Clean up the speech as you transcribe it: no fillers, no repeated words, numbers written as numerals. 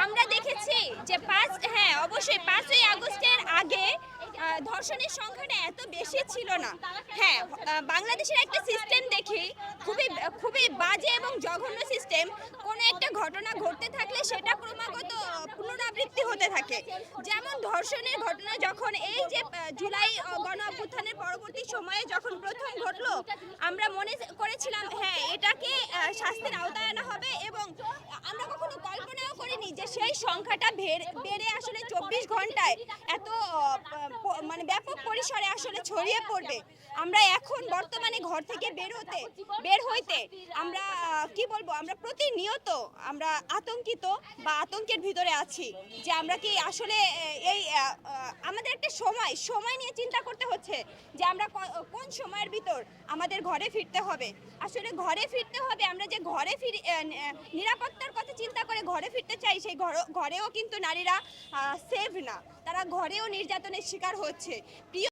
আমরা দেখেছি যে অবশ্যই 5ই আগস্টের আগে ধর্ষণের সংখ্যাটা এত বেশি ছিল না। হ্যাঁ, বাংলাদেশের একটা সিস্টেম দেখি খুবই বাজে এবং জঘন্য সিস্টেম। কোনো একটা ঘটনা ঘটতে থাকলে সেটা ক্রমাগত পুনরাবৃত্তি হতে থাকে। যেমন ধর্ষণের ঘটনা যখন এই যে জুলাই গণ অভ্যুত্থানের পরবর্তী সময়ে যখন প্রথম ঘটলো, আমরা মনে করেছিলাম হ্যাঁ এটাকে শাস্তির আওতায় আনা হবে, এবং আমরা কখনো কল্পনাও করিনি যে সেই সংখ্যাটা বেড়ে আসলে 24 ঘন্টায় এত মানে ব্যাপক পরিসরে আসলে ছড়িয়ে পড়বে। আমরা এখন বর্তমানে ঘর থেকে বের হইতে আমরা কি বলবো, আমরা প্রতিনিয়ত আমরা আতঙ্কিত বা আতঙ্কের ভিতরে আছি যে আমরা কি আসলে এই আমাদের একটা সময় নিয়ে চিন্তা করতে হচ্ছে যে আমরা কোন সময়ের ভিতর আমাদের ঘরে ফিরতে হবে। আসলে ঘরে ফিরতে হবে, আমরা যে ঘরে ফিরে নিরাপত্তার কথা চিন্তা করে ঘরে ফিরতে চাই, সেই ঘরেও কিন্তু নারীরা সেভ না, তারা ঘরেও নির্যাতনের শিকার হচ্ছে।